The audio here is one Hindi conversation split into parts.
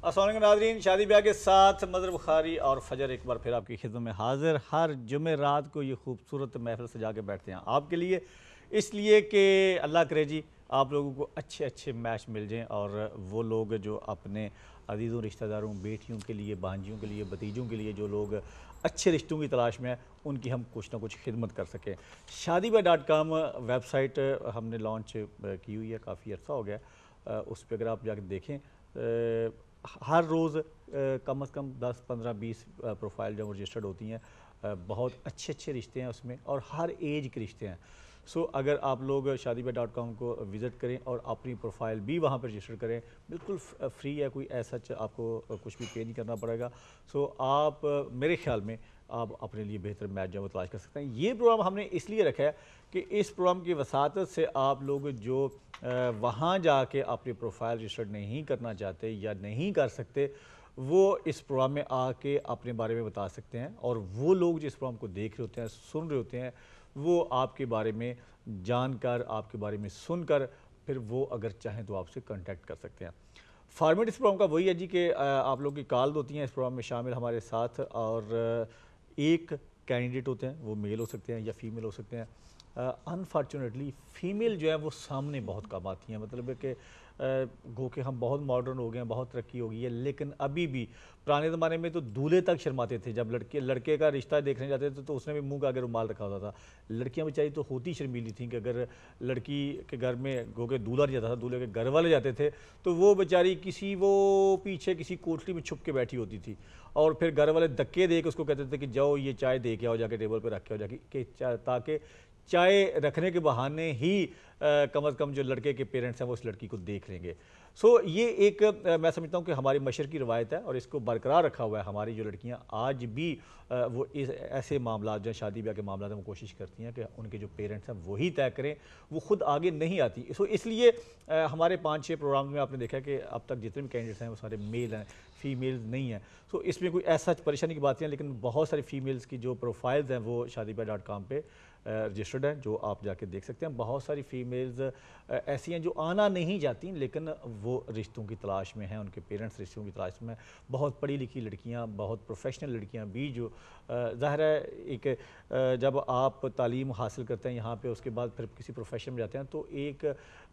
अस्सलाम वालेकुम नाज़रीन, शादी ब्याह के साथ मज़हर बुखारी और फजर एक बार फिर आपकी खिदमत में हाजिर। हर जुमे रात को ये खूबसूरत महफिल सजा के बैठते हैं आपके लिए, इसलिए कि अल्लाह करे जी आप लोगों को अच्छे अच्छे मैच मिल जाएं और वो लोग जो अपने अजीज़ों रिश्तेदारों, बेटियों के लिए, भांजियों के लिए, भतीजों के लिए जो लोग अच्छे रिश्तों की तलाश में हैं, उनकी हम कुछ ना कुछ खिदमत कर सकें। शादीब्याह.com वेबसाइट हमने लॉन्च की हुई है, काफ़ी अर्सा हो गया। उस पर अगर आप जाकर देखें, हर रोज़ कम से कम 10, 15, 20 प्रोफाइल जो रजिस्टर्ड होती हैं। बहुत अच्छे अच्छे रिश्ते हैं उसमें और हर एज के रिश्ते हैं। सो अगर आप लोग शादीब्याह.com को विज़िट करें और अपनी प्रोफाइल भी वहाँ पर रजिस्टर करें, बिल्कुल फ्री है, कोई ऐसा आपको कुछ भी पे नहीं करना पड़ेगा। सो आप मेरे ख्याल में आप अपने लिए बेहतर मैच जो तलाश कर सकते हैं। ये प्रोग्राम हमने इसलिए रखा है कि इस प्रोग्राम की वसातत से आप लोग जो वहाँ जाके अपनी प्रोफाइल रजिस्टर्ड नहीं करना चाहते या नहीं कर सकते, वो इस प्रोग्राम में आके अपने बारे में बता सकते हैं और वो लोग जो इस प्रोग्राम को देख रहे होते हैं, सुन रहे होते हैं, वो आपके बारे में जानकर, आपके बारे में सुनकर फिर वो अगर चाहें तो आपसे कांटेक्ट कर सकते हैं। फॉर्मेट इस प्रोग्राम का वही है जी कि आप लोग की कॉल होती हैं इस प्रोग्राम में शामिल हमारे साथ और एक कैंडिडेट होते हैं, वो मेल हो सकते हैं या फीमेल हो सकते हैं। अनफॉर्चुनेटली फ़ीमेल जो है वो सामने बहुत कम आती हैं, मतलब है कि गो के हम बहुत मॉडर्न हो गए हैं, बहुत तरक्की हो गई है, लेकिन अभी भी पुराने ज़माने में तो दूल्हे तक शर्माते थे। जब लड़के का रिश्ता देखने जाते थे तो उसने भी मुंह का आगे रुमाल रखा होता था। लड़कियां बेचारी तो होती शर्मीली थी कि अगर लड़की के घर में गो के दूल्हा नहीं जाता था, दूल्हे के घर वाले जाते थे, तो वो बेचारी वो पीछे किसी कोठरी में छुप के बैठी होती थी और फिर घर वाले धक्के दे के उसको कहते थे कि जाओ ये चाय दे के आओ, जाके टेबल पर रख के आओ जाके, ताकि चाय रखने के बहाने ही कम अज़ कम जो लड़के के पेरेंट्स हैं वो उस लड़की को देख लेंगे। सो ये एक मैं समझता हूँ कि हमारी मशरक़ी रवायत है और इसको बरकरार रखा हुआ है। हमारी जो लड़कियाँ आज भी वो इस ऐसे मामला जो शादी ब्याह के मामला में वो कोशिश करती हैं कि उनके जो पेरेंट्स हैं वही तय करें, वो खुद आगे नहीं आती। सो इसलिए हमारे 5-6 प्रोग्राम में आपने देखा कि अब तक जितने भी कैंडिडेट्स हैं वो सारे मेल हैं, फीमेल्स नहीं हैं। सो इसमें कोई ऐसा परेशानी की बात नहीं है, लेकिन बहुत सारी फीमेल्स की जो प्रोफाइल्स हैं वो शादीब्याह.com पे रजिस्टर्ड हैं, जो आप जाके देख सकते हैं। बहुत सारी फीमेल्स ऐसी हैं जो आना नहीं चाहती, लेकिन वो रिश्तों की तलाश में हैं, उनके पेरेंट्स रिश्तों की तलाश में। बहुत पढ़ी लिखी लड़कियां, बहुत प्रोफेशनल लड़कियां भी जो ज़ाहिर है एक जब आप तालीम हासिल करते हैं यहाँ पे, उसके बाद फिर किसी प्रोफेशन में जाते हैं तो एक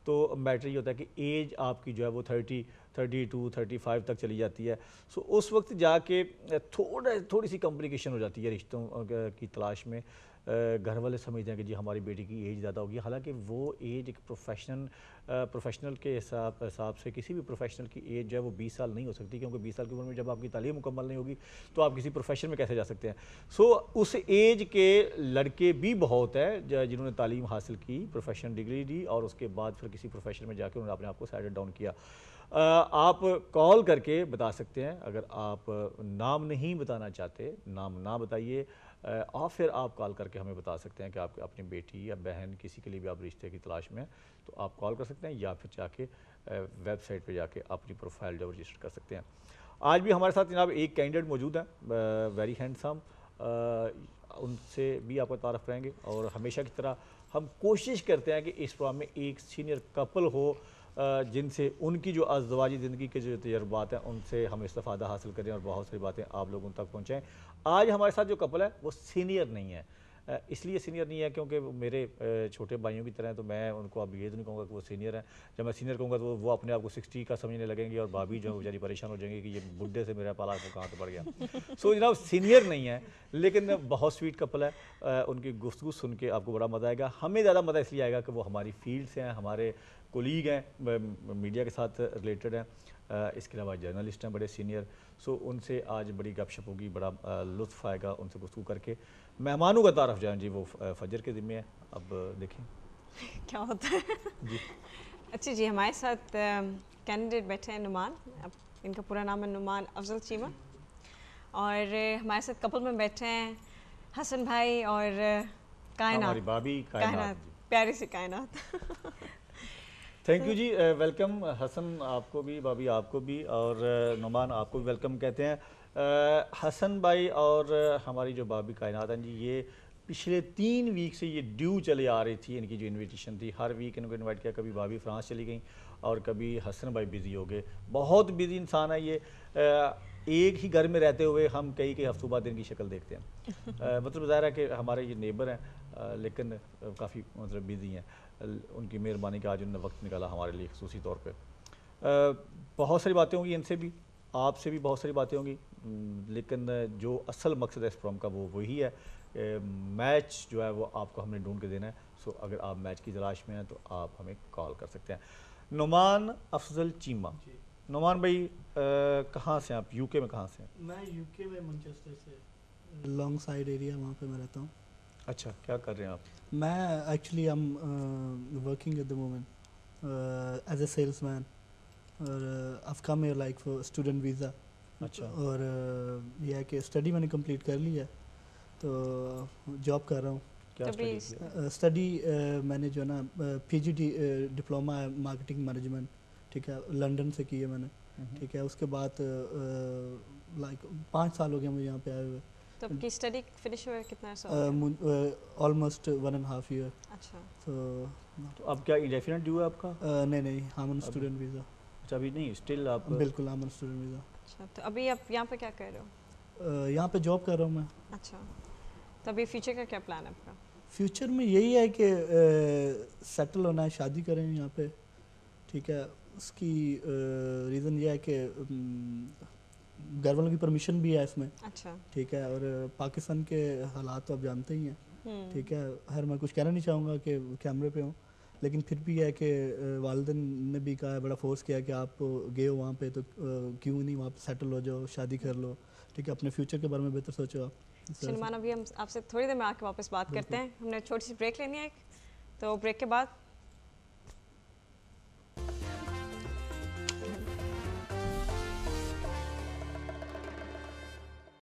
तो मैटर ये होता है कि एज आपकी जो है वो 30, 32, 35 तक चली जाती है। सो उस वक्त जाके थोड़ी सी कॉम्प्लिकेशन हो जाती है रिश्तों की तलाश में। घर वाले समझते हैं कि जी हमारी बेटी की एज ज़्यादा होगी, हालांकि वो एज एक प्रोफेशनल के हिसाब से किसी भी प्रोफेशनल की एज जो है वो 20 साल नहीं हो सकती, क्योंकि 20 साल की उम्र में जब आपकी तालीम मुकम्मल नहीं होगी तो आप किसी प्रोफेशन में कैसे जा सकते हैं। सो उस एज के लड़के भी बहुत हैं जिन्होंने तालीम हासिल की, प्रोफेशनल डिग्री दी और उसके बाद फिर किसी प्रोफेशन में जाकर उन्होंने अपने आप को सेटल डाउन किया। आप कॉल करके बता सकते हैं, अगर आप नाम नहीं बताना चाहते, नाम ना बताइए, और फिर आप कॉल करके हमें बता सकते हैं कि आप अपनी बेटी या बहन किसी के लिए भी आप रिश्ते की तलाश में हैं, तो आप कॉल कर सकते हैं या फिर जाके वेबसाइट पे जाके अपनी प्रोफाइल जो रजिस्टर कर सकते हैं। आज भी हमारे साथ जनाब एक कैंडिडेट मौजूद हैं, वेरी हैंडसम, उनसे भी आपका तारफ़ करेंगे और हमेशा की तरह हम कोशिश करते हैं कि इस प्रोग्राम में एक सीनियर कपल हो जिनसे उनकी जो अज़दवाजी ज़िंदगी के जो तजर्बात हैं उनसे हम इस्तेफ़ादा हासिल करें और बहुत सारी बातें आप लोगों तक पहुँचाएँ। आज हमारे साथ जो कपल है वो सीनियर नहीं है, इसलिए सीनियर नहीं है क्योंकि वो मेरे छोटे भाइयों की तरह हैं, तो मैं उनको अब ये तो नहीं कहूँगा कि वो सीनियर हैं। जब मैं सीनियर कहूँगा तो वो अपने आप को 60 का समझने लगेंगे और भाभी जो है बेचारी परेशान हो जाएंगी कि ये बुढ़े से मेरा पाला तो कहाँ से बढ़ गया। सो जनाब सीनियर नहीं है, लेकिन बहुत स्वीट कपल है। उनकी गुफ्तगू सुन के आपको बड़ा मज़ा आएगा। हमें ज़्यादा मज़ा इसलिए आएगा कि वो हमारी फील्ड से हैं, हमारे कोलीग हैं, मीडिया के साथ रिलेटेड हैं, इसके अलावा जर्नलिस्ट हैं बड़े सीनियर। सो उनसे आज बड़ी गपशप होगी, बड़ा लुत्फ़ आएगा उनसे गुफ्तगू करके। मेहमानों का तारफ़ जान जी वो फजर के ज़िम्मे है, अब देखें क्या होता है जी। अच्छा जी, हमारे साथ कैंडिडेट बैठे हैं नुमान, अब इनका पूरा नाम है नुमान अफजल चीमा, और हमारे साथ कपल में बैठे हैं हसन भाई और कायनात, हमारी भाभी कायनात जी। प्यारी सी Kainat thank you ji, welcome Hasan आपको भी, भाभी आपको भी, और नुमान आपको भी वेलकम कहते हैं। हसन भाई और हमारी जो भाभी कायनात हैं जी, ये पिछले 3 वीक से ये ड्यू चले आ रही थी, इनकी जो इनविटेशन थी, हर वीक इनको इनवाइट किया, कभी भाभी फ्रांस चली गई और कभी हसन भाई बिज़ी हो गए। बहुत बिज़ी इंसान है ये, एक ही घर में रहते हुए हम कई कई हफ्तों बाद इनकी शक्ल देखते हैं। मतलब ज़ाहिर है कि हमारे ये नेबर हैं, लेकिन काफ़ी मतलब बिज़ी हैं। उनकी मेहरबानी का आज उन्होंने वक्त निकाला हमारे लिए ख़ुसूसी तौर पर। बहुत सारी बातें होंगी इनसे भी, आपसे भी बहुत सारी बातें होंगी, लेकिन जो असल मकसद है इस प्रोग्राम का वो वही है। मैच जो है वो आपको हमने ढूंढ के देना है। सो अगर आप मैच की तलाश में हैं तो आप हमें कॉल कर सकते हैं। नुमान अफजल चीमा, नुमान भाई कहाँ से हैं आप? यूके में कहाँ से हैं? मैं यूके में मैनचेस्टर से, लॉन्ग साइड एरिया, वहाँ पे मैं रहता हूँ। अच्छा, क्या कर रहे हैं आप? मैं actually I am working at the moment as a salesman, और I come here like for student visa. अच्छा। और यह है कि स्टडी मैंने कंप्लीट कर ली है, तो जॉब कर रहा हूँ। क्या तभी स्टडी किया? स्टडी मैंने जो ना पीजीडी डिप्लोमा है मार्केटिंग मैनेजमेंट, ठीक है, लंदन से की है मैंने, ठीक है। उसके बाद लाइक 5 साल हो गए मुझे यहाँ पे आए हुए। तो आपकी स्टडी फिनिश हुए कितना अर्सा हो गया? Almost 1.5 year. अच्छा, तो अब क्या इंडेफिनिट ड्यू है आपका? नहीं, हम ऑन स्टूडेंट वीज़ा। अच्छा, अभी नहीं, स्टिल आप? बिल्कुल, हम ऑन स्टूडेंट वीज़ा। अच्छा, तो अभी आप यहाँ पे क्या कर रहे हो? यहाँ पे जॉब कर रहा हूँ मैं। अच्छा, तो अभी फ्यूचर का क्या प्लान है आपका? फ्यूचर में यही है कि सेटल होना है, शादी करें यहाँ पे, ठीक है। उसकी रीज़न ये है कि घर वालों की परमिशन भी है इसमें, अच्छा, ठीक है। और पाकिस्तान के हालात तो आप जानते ही हैं, ठीक है। मैं कुछ कहना नहीं चाहूँगा कि कैमरे पे हूँ, लेकिन फिर भी है कि वालिदैन ने भी कहा है, बड़ा फोर्स किया कि आप गए हो वहाँ पे तो क्यों नहीं वहाँ पे सेटल हो जाओ, शादी कर लो, ठीक है। अपने फ्यूचर के बारे में बेहतर सोचो आप। सलमान, अभी हम आपसे थोड़ी देर में आके वापस बात करते हैं। हमने छोटी सी ब्रेक लेनी है एक, तो ब्रेक के बाद